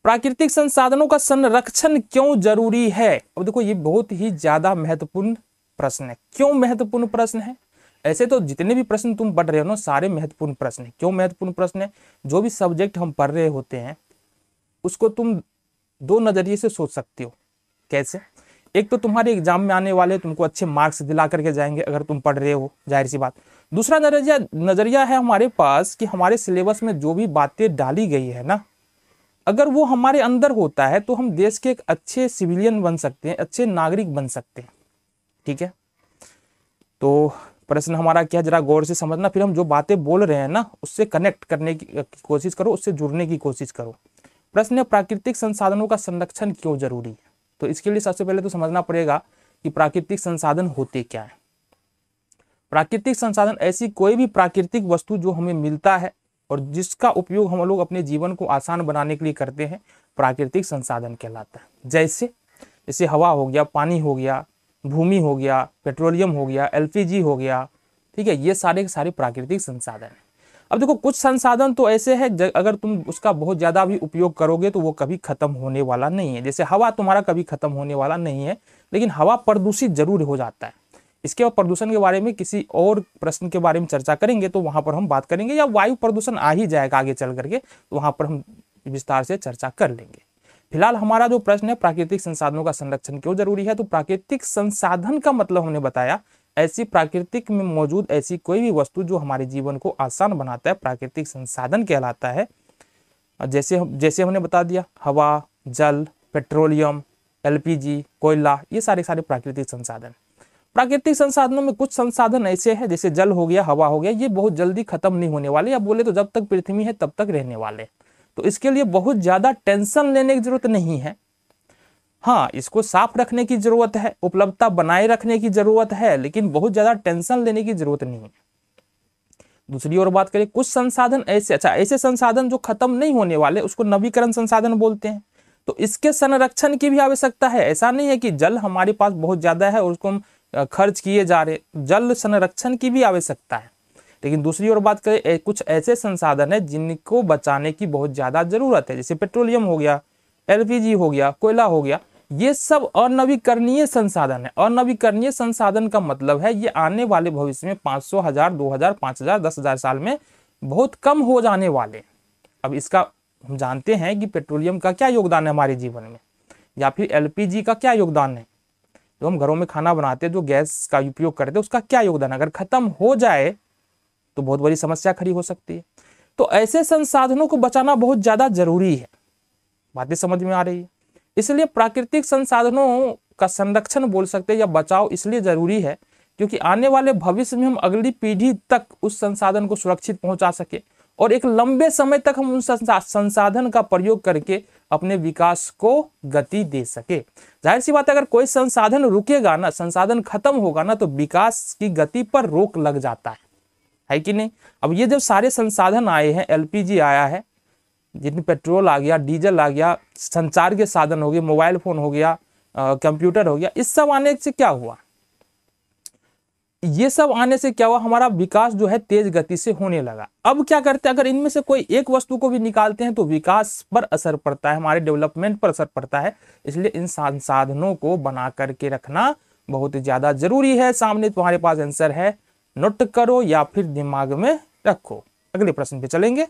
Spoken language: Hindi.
प्राकृतिक संसाधनों का संरक्षण क्यों जरूरी है? अब देखो ये बहुत ही ज्यादा महत्वपूर्ण प्रश्न है। क्यों महत्वपूर्ण प्रश्न है? ऐसे तो जितने भी प्रश्न तुम पढ़ रहे हो ना सारे महत्वपूर्ण प्रश्न है। क्यों महत्वपूर्ण प्रश्न है? जो भी सब्जेक्ट हम पढ़ रहे होते हैं उसको तुम दो नजरिए से सोच सकते हो। कैसे? एक तो तुम्हारे एग्जाम में आने वाले तुमको अच्छे मार्क्स दिला करके जाएंगे अगर तुम पढ़ रहे हो, जाहिर सी बात। दूसरा नजरिया है हमारे पास कि हमारे सिलेबस में जो भी बातें डाली गई है ना, अगर वो हमारे अंदर होता है तो हम देश के एक अच्छे सिविलियन बन सकते हैं, अच्छे नागरिक बन सकते हैं। ठीक है, तो प्रश्न हमारा क्या, जरा गौर से समझना, फिर हम जो बातें बोल रहे हैं ना उससे कनेक्ट करने की कोशिश करो, उससे जुड़ने की कोशिश करो। प्रश्न है प्राकृतिक संसाधनों का संरक्षण क्यों जरूरी है? तो इसके लिए सबसे पहले तो समझना पड़ेगा कि प्राकृतिक संसाधन होते क्या है। प्राकृतिक संसाधन ऐसी कोई भी प्राकृतिक वस्तु जो हमें मिलता है और जिसका उपयोग हम लोग अपने जीवन को आसान बनाने के लिए करते हैं, प्राकृतिक संसाधन कहलाता है। जैसे हवा हो गया, पानी हो गया, भूमि हो गया, पेट्रोलियम हो गया, एलपीजी हो गया। ठीक है, ये सारे के सारे प्राकृतिक संसाधन हैं। अब देखो कुछ संसाधन तो ऐसे हैं अगर तुम उसका बहुत ज्यादा भी उपयोग करोगे तो वो कभी खत्म होने वाला नहीं है। जैसे हवा तुम्हारा कभी खत्म होने वाला नहीं है, लेकिन हवा प्रदूषित जरूर हो जाता है। इसके बाद प्रदूषण के बारे में किसी और प्रश्न के बारे में चर्चा करेंगे तो वहां पर हम बात करेंगे, या वायु प्रदूषण आ ही जाएगा आगे चल करके, तो वहां पर हम विस्तार से चर्चा कर लेंगे। फिलहाल हमारा जो प्रश्न है प्राकृतिक संसाधनों का संरक्षण क्यों जरूरी है, तो प्राकृतिक संसाधन का मतलब हमने बताया ऐसी प्राकृतिक में मौजूद ऐसी कोई भी वस्तु जो हमारे जीवन को आसान बनाता है, प्राकृतिक संसाधन कहलाता है। जैसे हमने बता दिया, हवा, जल, पेट्रोलियम, एलपीजी, कोयला, ये सारे प्राकृतिक संसाधन। प्राकृतिक संसाधनों में कुछ संसाधन ऐसे हैं, जैसे जल हो गया, हवा हो गया, ये बहुत जल्दी खत्म नहीं होने वाले, या बोले तो जब तक पृथ्वी है तब तक रहने वाले। तो इसके लिए बहुत ज्यादा टेंशन लेने की जरूरत नहीं है। हाँ, इसको साफ रखने की जरूरत है, उपलब्धता बनाए रखने की जरूरत है, लेकिन बहुत ज्यादा टेंशन लेने की जरूरत नहीं है। दूसरी ओर बात करें, कुछ संसाधन ऐसे संसाधन जो खत्म नहीं होने वाले, उसको नवीकरण संसाधन बोलते हैं। तो इसके संरक्षण की भी आवश्यकता है। ऐसा नहीं है कि जल हमारे पास बहुत ज्यादा है और उसको हम खर्च किए जा रहे, जल संरक्षण की भी आवश्यकता है। लेकिन दूसरी ओर बात करें, कुछ ऐसे संसाधन है जिनको बचाने की बहुत ज्यादा जरूरत है, जैसे पेट्रोलियम हो गया, एलपीजी हो गया, कोयला हो गया, ये सब अनवीकरणीय संसाधन है। अनवीकरणीय संसाधन का मतलब है ये आने वाले भविष्य में 500, 1000, 2000, 5000, 10,000 साल में बहुत कम हो जाने वाले। अब इसका हम जानते हैं कि पेट्रोलियम का क्या योगदान है हमारे जीवन में, या फिर एलपीजी का क्या योगदान है, जो हम घरों में खाना बनाते हैं, जो गैस का उपयोग करते हैं, उसका क्या योगदान है। अगर खत्म हो जाए तो बहुत बड़ी समस्या खड़ी हो सकती है। तो ऐसे संसाधनों को बचाना बहुत ज्यादा जरूरी है। बातें समझ में आ रही है? इसलिए प्राकृतिक संसाधनों का संरक्षण बोल सकते हैं या बचाव इसलिए जरूरी है क्योंकि आने वाले भविष्य में हम अगली पीढ़ी तक उस संसाधन को सुरक्षित पहुंचा सके और एक लंबे समय तक हम उस संसाधन का प्रयोग करके अपने विकास को गति दे सके। जाहिर सी बात है, अगर कोई संसाधन रुकेगा ना, संसाधन खत्म होगा ना, तो विकास की गति पर रोक लग जाता है कि नहीं। अब ये जब सारे संसाधन आए हैं, एलपीजी आया है, जितनी पेट्रोल आ गया, डीजल आ गया, संचार के साधन हो गए, मोबाइल फोन हो गया, कंप्यूटर हो गया, इस सब आने से क्या हुआ, ये सब आने से क्या हुआ, हमारा विकास जो है तेज गति से होने लगा। अब क्या करते हैं, अगर इनमें से कोई एक वस्तु को भी निकालते हैं तो विकास पर असर पड़ता है, हमारे डेवलपमेंट पर असर पड़ता है। इसलिए इन संसाधनों को बना करके रखना बहुत ज्यादा जरूरी है। सामने तुम्हारे पास आंसर है, नोट करो या फिर दिमाग में रखो। अगले प्रश्न पे चलेंगे।